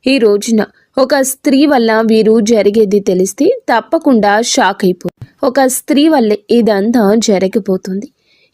ఈ రోజున ఒక స్త్రీ వల్ల వీరు జరిగేది తెలిస్తే తప్పకుండా షాక్ అయిపోతుంది. ఒక స్త్రీ వల్లే ఇదంతా జరగబోతుంది.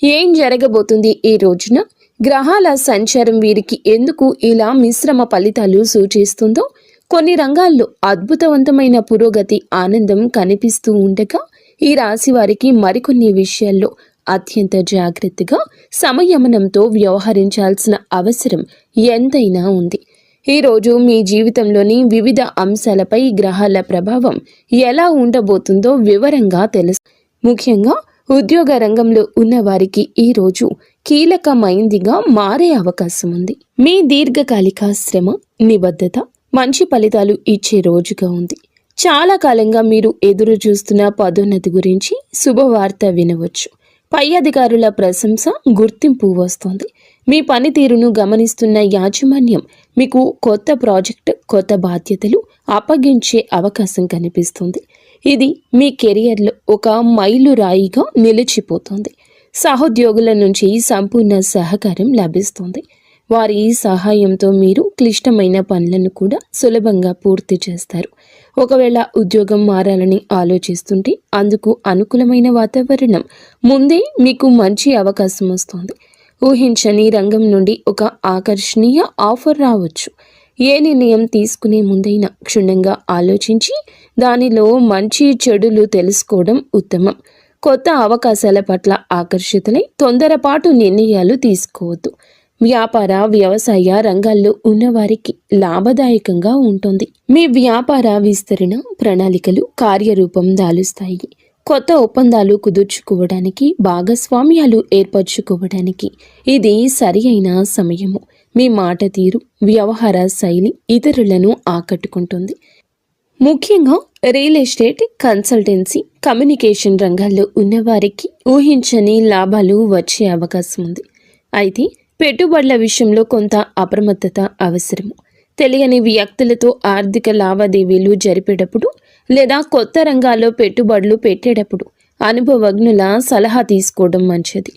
ఏం జరగబోతుంది ఈ రోజున? గ్రహాల సంచారం వీరికి ఎందుకు ఇలా మిశ్రమ ఫలితాలు సూచిస్తుందో, కొన్ని రంగాల్లో అద్భుతవంతమైన పురోగతి, ఆనందం కనిపిస్తూ ఉండగా, ఈ రాశి వారికి మరికొన్ని విషయాల్లో అత్యంత జాగ్రత్తగా, సంయమనంతో వ్యవహరించాల్సిన అవసరం ఎంతైనా ఉంది. ఈరోజు మీ జీవితంలోని వివిధ అంశాలపై గ్రహాల ప్రభావం ఎలా ఉండబోతుందో వివరంగా తెలుసు. ముఖ్యంగా ఉద్యోగ రంగంలో ఉన్నవారికి ఈరోజు కీలకమైందిగా మారే అవకాశం ఉంది. మీ దీర్ఘకాలిక శ్రమ, నిబద్ధత మంచి ఫలితాలు ఇచ్చే రోజుగా ఉంది. చాలా కాలంగా మీరు ఎదురు చూస్తున్న పదోన్నతి గురించి శుభవార్త వినవచ్చు. పై అధికారుల ప్రశంస, గుర్తింపు వస్తోంది. మీ పనితీరును గమనిస్తున్న యాజమాన్యం మీకు కొత్త ప్రాజెక్ట్, కొత్త బాధ్యతలు అప్పగించే అవకాశం కనిపిస్తుంది. ఇది మీ కెరియర్లో ఒక మైలురాయిగా నిలిచిపోతుంది. సహోద్యోగుల నుంచి సంపూర్ణ సహకారం లభిస్తుంది. వారి సహాయంతో మీరు క్లిష్టమైన పనులను కూడా సులభంగా పూర్తి చేస్తారు. ఒకవేళ ఉద్యోగం మారాలని ఆలోచిస్తుంటే అందుకు అనుకూలమైన వాతావరణం ముందే మీకు మంచి అవకాశం వస్తుంది. ఊహించని రంగం నుండి ఒక ఆకర్షణీయ ఆఫర్ రావచ్చు. ఏ నిర్ణయం తీసుకునే ముందైనా క్షుణ్ణంగా ఆలోచించి దానిలో మంచి చెడులు తెలుసుకోవడం ఉత్తమం. కొత్త అవకాశాల పట్ల ఆకర్షితులై తొందరపాటు నిర్ణయాలు తీసుకోవద్దు. వ్యాపార, వ్యవసాయ రంగాల్లో ఉన్నవారికి లాభదాయకంగా ఉంటుంది. మీ వ్యాపార విస్తరణ ప్రణాళికలు కార్యరూపం దాలుస్తాయి. కొత్త ఒప్పందాలు కుదుర్చుకోవడానికి, భాగస్వామ్యాలు ఏర్పరచుకోవడానికి ఇది సరి అయిన సమయము. మీ మాట తీరు, వ్యవహార శైలి ఇతరులను ఆకట్టుకుంటుంది. ముఖ్యంగా రియల్ ఎస్టేట్, కన్సల్టెన్సీ, కమ్యూనికేషన్ రంగాల్లో ఉన్నవారికి ఊహించని లాభాలు వచ్చే అవకాశం ఉంది. అయితే పెట్టుబడుల విషయంలో కొంత అప్రమత్తత అవసరము. తెలియని వ్యక్తులతో ఆర్థిక లావాదేవీలు జరిపేటప్పుడు లేదా కొత్త రంగాల్లో పెట్టుబడులు పెట్టేటప్పుడు అనుభవజ్ఞుల సలహా తీసుకోవడం మంచిది.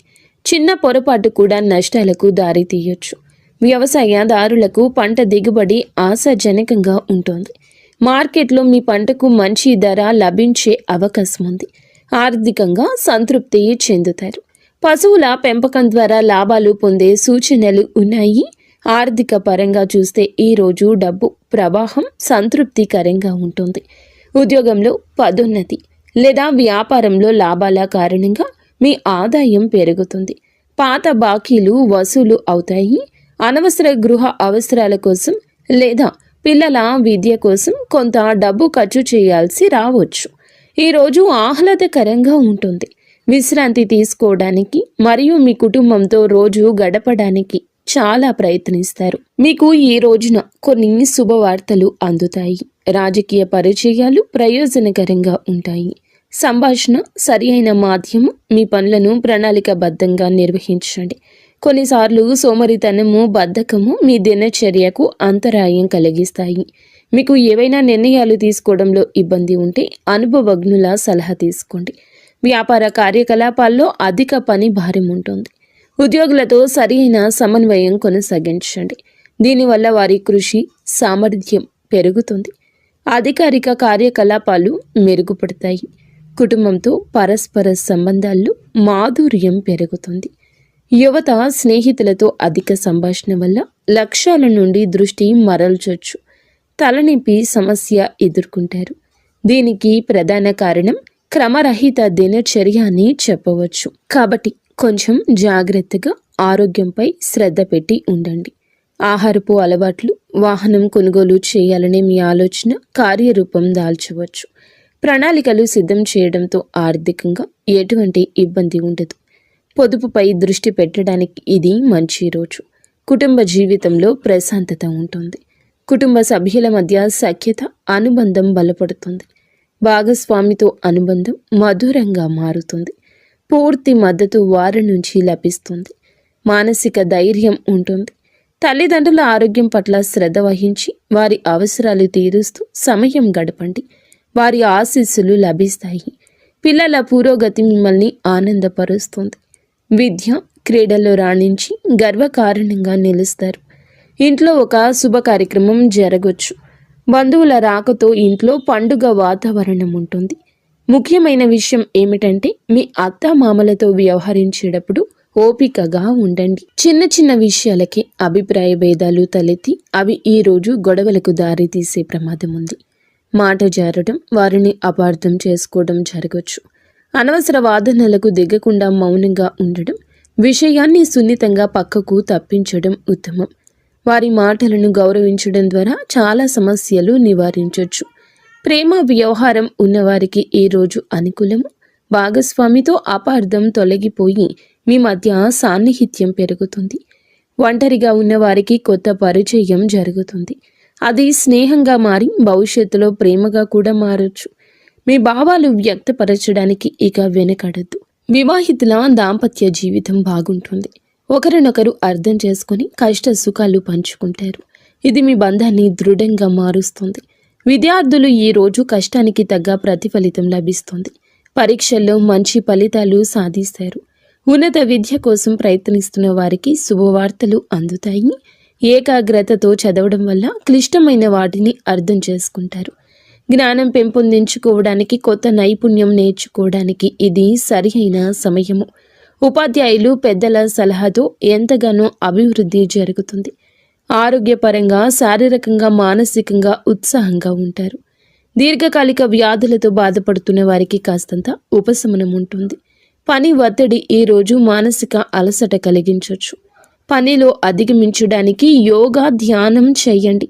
చిన్న పొరపాటు కూడా నష్టాలకు దారి తీయొచ్చు. వ్యవసాయదారులకు పంట దిగుబడి ఆశాజనకంగా ఉంటుంది. మార్కెట్లో మీ పంటకు మంచి ధర లభించే అవకాశం ఉంది. ఆర్థికంగా సంతృప్తి చెందుతారు. పశువుల పెంపకం ద్వారా లాభాలు పొందే సూచనలు ఉన్నాయి. ఆర్థిక పరంగా చూస్తే ఈరోజు డబ్బు ప్రవాహం సంతృప్తికరంగా ఉంటుంది. ఉద్యోగంలో పదోన్నతి లేదా వ్యాపారంలో లాభాల కారణంగా మీ ఆదాయం పెరుగుతుంది. పాత బాకీలు వసూలు అవుతాయి. అనవసర గృహ అవసరాల కోసం లేదా పిల్లల విద్య కోసం కొంత డబ్బు ఖర్చు చేయాల్సి రావచ్చు. ఈరోజు ఆహ్లాదకరంగా ఉంటుంది. విశ్రాంతి తీసుకోవడానికి మరియు మీ కుటుంబంతో రోజు గడపడానికి చాలా ప్రయత్నిస్తారు. మీకు ఈ రోజున కొన్ని శుభవార్తలు అందుతాయి. రాజకీయ పరిచయాలు ప్రయోజనకరంగా ఉంటాయి. సంభాషణ సరి అయిన మాధ్యమం. మీ పనులను ప్రణాళికబద్ధంగా నిర్వహించండి. కొన్నిసార్లు సోమరితనము, బద్ధకము మీ దినచర్యకు అంతరాయం కలిగిస్తాయి. మీకు ఏవైనా నిర్ణయాలు తీసుకోవడంలో ఇబ్బంది ఉంటే అనుభవజ్ఞుల సలహా తీసుకోండి. వ్యాపార కార్యకలాపాల్లో అధిక పని భారం ఉంటుంది. ఉద్యోగులతో సరైన సమన్వయం కొనసాగించండి. దీనివల్ల వారి కృషి సామర్థ్యం పెరుగుతుంది. అధికారిక కార్యకలాపాలు మెరుగుపడతాయి. కుటుంబంతో పరస్పర సంబంధాల్లో మాధుర్యం పెరుగుతుంది. యువత స్నేహితులతో అధిక సంభాషణ వల్ల లక్ష్యాల నుండి దృష్టి మరల్చొచ్చు. తలనొప్పి సమస్య ఎదుర్కొంటారు. దీనికి ప్రధాన కారణం క్రమరహిత దినచర్య అని చెప్పవచ్చు. కాబట్టి కొంచెం జాగ్రత్తగా ఆరోగ్యంపై శ్రద్ధ పెట్టి ఉండండి. ఆహారపు అలవాట్లు, వాహనం కొనుగోలు చేయాలనే మీ ఆలోచన కార్యరూపం దాల్చవచ్చు. ప్రణాళికలు సిద్ధం చేయడంతో ఆర్థికంగా ఎటువంటి ఇబ్బంది ఉండదు. పొదుపుపై దృష్టి పెట్టడానికి ఇది మంచి రోజు. కుటుంబ జీవితంలో ప్రశాంతత ఉంటుంది. కుటుంబ సభ్యుల మధ్య సఖ్యత, అనుబంధం బలపడుతుంది. భాగస్వామితో అనుబంధం మధురంగా మారుతుంది. పూర్తి మద్దతు వారి నుంచి లభిస్తుంది. మానసిక ధైర్యం ఉంటుంది. తల్లిదండ్రుల ఆరోగ్యం పట్ల శ్రద్ధ వహించి వారి అవసరాలు తీరుస్తూ సమయం గడపండి. వారి ఆశీస్సులు లభిస్తాయి. పిల్లల పురోగతి మిమ్మల్ని ఆనందపరుస్తుంది. విద్య, క్రీడల్లో రాణించి గర్వకారణంగా నిలుస్తారు. ఇంట్లో ఒక శుభ కార్యక్రమం జరగొచ్చు. బంధువుల రాకతో ఇంట్లో పండుగ వాతావరణం ఉంటుంది. ముఖ్యమైన విషయం ఏమిటంటే మీ అత్తామామలతో వ్యవహరించేటప్పుడు ఓపికగా ఉండండి. చిన్న చిన్న విషయాలకి అభిప్రాయ భేదాలు తలెత్తి అవి ఈరోజు గొడవలకు దారి తీసే ప్రమాదం ఉంది. మాట జారడం, వారిని అపార్థం చేసుకోవడం జరగవచ్చు. అనవసర వాదనలకు దిగకుండా మౌనంగా ఉండడం, విషయాన్ని సున్నితంగా పక్కకు తప్పించడం ఉత్తమం. వారి మాటలను గౌరవించడం ద్వారా చాలా సమస్యలు నివారించవచ్చు. ప్రేమ వ్యవహారం ఉన్నవారికి ఈరోజు అనుకూలము. భాగస్వామితో అపార్థం తొలగిపోయి మీ మధ్య సాన్నిహిత్యం పెరుగుతుంది. ఒంటరిగా ఉన్నవారికి కొత్త పరిచయం జరుగుతుంది. అది స్నేహంగా మారి భవిష్యత్తులో ప్రేమగా కూడా మారచ్చు. మీ భావాలు వ్యక్తపరచడానికి ఇక వెనకడద్దు. వివాహితుల దాంపత్య జీవితం బాగుంటుంది. ఒకరినొకరు అర్థం చేసుకుని కష్ట సుఖాలు పంచుకుంటారు. ఇది మీ బంధాన్ని దృఢంగా మారుస్తుంది. విద్యార్థులు ఈరోజు కష్టానికి తగ్గ ప్రతిఫలితం లభిస్తుంది. పరీక్షల్లో మంచి ఫలితాలు సాధిస్తారు. ఉన్నత విద్య కోసం ప్రయత్నిస్తున్న వారికి శుభవార్తలు అందుతాయి. ఏకాగ్రతతో చదవడం వల్ల క్లిష్టమైన వాటిని అర్థం చేసుకుంటారు. జ్ఞానం పెంపొందించుకోవడానికి, కొత్త నైపుణ్యం నేర్చుకోవడానికి ఇది సరియైన సమయము. ఉపాధ్యాయులు పెద్దల సలహాతో ఎంతగానో అభివృద్ధి జరుగుతుంది. ఆరోగ్యపరంగా, శారీరకంగా, మానసికంగా ఉత్సాహంగా ఉంటారు. దీర్ఘకాలిక వ్యాధులతో బాధపడుతున్న వారికి కాస్తంత ఉపశమనం ఉంటుంది. పని ఒత్తిడి ఈరోజు మానసిక అలసట కలిగించవచ్చు. పనిలో అధిగమించడానికి యోగా, ధ్యానం చేయండి.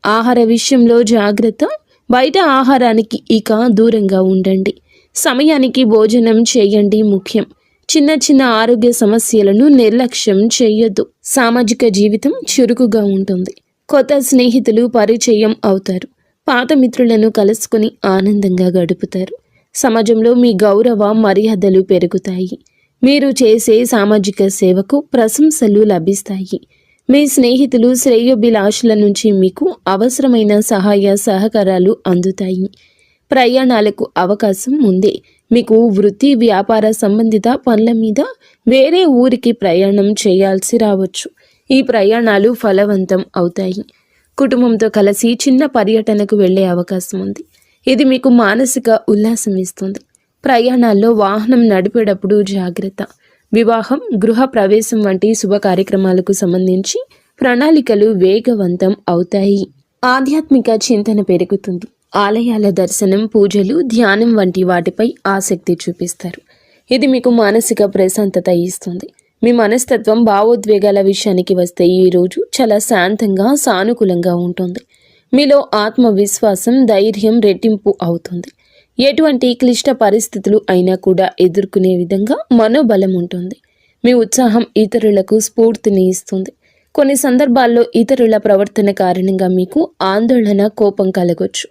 ఆహార విషయంలో జాగ్రత్త. బయట ఆహారానికి ఇక దూరంగా ఉండండి. సమయానికి భోజనం చేయండి ముఖ్యం. చిన్న చిన్న ఆరోగ్య సమస్యలను నిర్లక్ష్యం చేయొద్దు. సామాజిక జీవితం చురుకుగా ఉంటుంది. కొత్త స్నేహితులు పరిచయం అవుతారు. పాత మిత్రులను కలుసుకుని ఆనందంగా గడుపుతారు. సమాజంలో మీ గౌరవ మర్యాదలు పెరుగుతాయి. మీరు చేసే సామాజిక సేవకు ప్రశంసలు లభిస్తాయి. మీ స్నేహితులు, శ్రేయోభిలాషుల నుంచి మీకు అవసరమైన సహాయ సహకారాలు అందుతాయి. ప్రయాణాలకు అవకాశం ఉంది. మీకు వృత్తి, వ్యాపార సంబంధిత పనుల మీద వేరే ఊరికి ప్రయాణం చేయాల్సి రావచ్చు. ఈ ప్రయాణాలు ఫలవంతం అవుతాయి. కుటుంబంతో కలిసి చిన్న పర్యటనకు వెళ్ళే అవకాశం ఉంది. ఇది మీకు మానసిక ఉల్లాసం ఇస్తుంది. ప్రయాణాల్లో వాహనం నడిపేటప్పుడు జాగ్రత్త. వివాహం, గృహ ప్రవేశం వంటి శుభ కార్యక్రమాలకు సంబంధించి ప్రణాళికలు వేగవంతం అవుతాయి. ఆధ్యాత్మిక చింతన పెరుగుతుంది. ఆలయాల దర్శనం, పూజలు, ధ్యానం వంటి వాటిపై ఆసక్తి చూపిస్తారు. ఇది మీకు మానసిక ప్రశాంతత ఇస్తుంది. మీ మనస్తత్వం, భావోద్వేగాల విషయానికి వస్తే ఈరోజు చాలా శాంతంగా, సానుకూలంగా ఉంటుంది. మీలో ఆత్మవిశ్వాసం, ధైర్యం రెట్టింపు అవుతుంది. ఎటువంటి క్లిష్ట పరిస్థితులు అయినా కూడా ఎదుర్కొనే విధంగా మనోబలం ఉంటుంది. మీ ఉత్సాహం ఇతరులకు స్ఫూర్తిని ఇస్తుంది. కొన్ని సందర్భాల్లో ఇతరుల ప్రవర్తన కారణంగా మీకు ఆందోళన, కోపం కలగొచ్చు.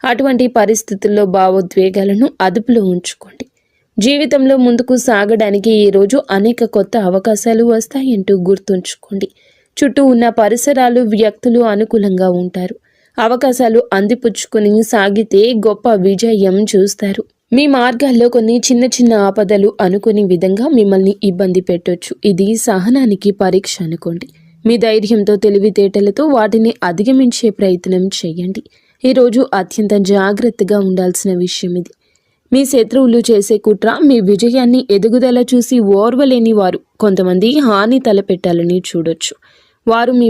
అటువంటి పరిస్థితుల్లో భావోద్వేగాలను అదుపులో ఉంచుకోండి. జీవితంలో ముందుకు సాగడానికి ఈరోజు అనేక కొత్త అవకాశాలు వస్తాయంటూ గుర్తుంచుకోండి. చుట్టూ ఉన్న పరిసరాలు, వ్యక్తులు అనుకూలంగా ఉంటారు. అవకాశాలు అందిపుచ్చుకొని సాగితే గొప్ప విజయం చూస్తారు. మీ మార్గాల్లో కొన్ని చిన్న చిన్న ఆపదలు అనుకునే విధంగా మిమ్మల్ని ఇబ్బంది పెట్టొచ్చు. ఇది సహనానికి పరీక్ష అనుకోండి. మీ ధైర్యంతో, తెలివితేటలతో వాటిని అధిగమించే ప్రయత్నం చేయండి. ఈరోజు అత్యంత జాగ్రత్తగా ఉండాల్సిన విషయం ఇది. మీ శత్రువులు చేసే కుట్ర మీ విజయాన్ని, ఎదుగుదల చూసి ఓర్వలేని వారు కొంతమంది హాని తలపెట్టాలని చూడొచ్చు. వారు మీ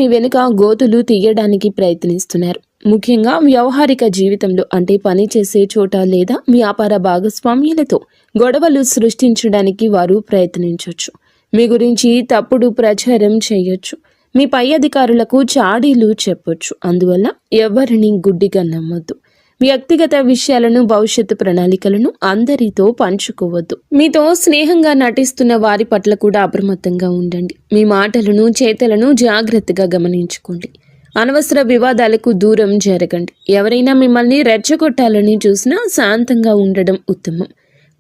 వెనుక గోతులు తీయడానికి ప్రయత్నిస్తున్నారు. ముఖ్యంగా వ్యవహారిక జీవితంలో, అంటే పని చేసే చోట లేదా వ్యాపార భాగస్వామ్యులతో గొడవలు సృష్టించడానికి వారు ప్రయత్నించవచ్చు. మీ గురించి తప్పుడు ప్రచారం చేయొచ్చు. మీ పై అధికారులకు చాడీలు చెప్పొచ్చు. అందువల్ల ఎవరిని గుడ్డిగా నమ్మొద్దు. వ్యక్తిగత విషయాలను, భవిష్యత్తు ప్రణాళికలను అందరితో పంచుకోవద్దు. మీతో స్నేహంగా నటిస్తున్న వారి పట్ల కూడా అప్రమత్తంగా ఉండండి. మీ మాటలను, చేతలను జాగ్రత్తగా గమనించుకోండి. అనవసర వివాదాలకు దూరం జరగండి. ఎవరైనా మిమ్మల్ని రెచ్చగొట్టాలని చూసినా శాంతంగా ఉండడం ఉత్తమం.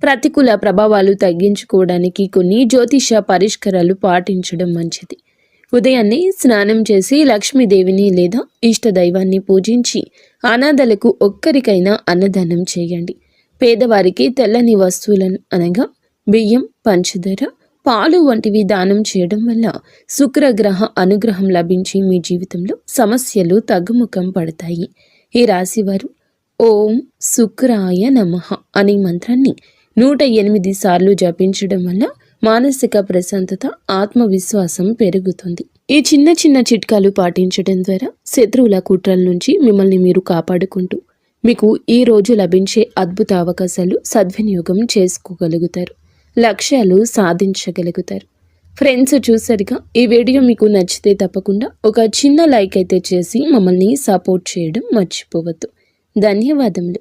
ప్రతికూల ప్రభావాలు తగ్గించుకోవడానికి కొన్ని జ్యోతిష పరిష్కారాలు పాటించడం మంచిది. ఉదయాన్నే స్నానం చేసి లక్ష్మీదేవిని లేదా ఇష్టదైవాన్ని పూజించి అనాథలకు ఒక్కరికైనా అన్నదానం చేయండి. పేదవారికి తెల్లని వస్తువులను అనగా బియ్యం, పంచదార, పాలు వంటివి దానం చేయడం వల్ల శుక్రగ్రహ అనుగ్రహం లభించి మీ జీవితంలో సమస్యలు తగ్గుముఖం పడతాయి. ఈ రాశివారు ఓం శుక్రాయ నమః అనే మంత్రాన్ని 108 సార్లు జపించడం వల్ల మానసిక ప్రశాంతత, ఆత్మవిశ్వాసం పెరుగుతుంది. ఈ చిన్న చిన్న చిట్కాలు పాటించడం ద్వారా శత్రువుల కుట్రల నుంచి మిమ్మల్ని మీరు కాపాడుకుంటూ మీకు ఈ రోజు లభించే అద్భుత అవకాశాలు సద్వినియోగం చేసుకోగలుగుతారు. లక్ష్యాలు సాధించగలుగుతారు. ఫ్రెండ్స్, చూసారుగా, ఈ వీడియో మీకు నచ్చితే తప్పకుండా ఒక చిన్న లైక్ అయితే చేసి మమ్మల్ని సపోర్ట్ చేయడం మర్చిపోవద్దు. ధన్యవాదములు.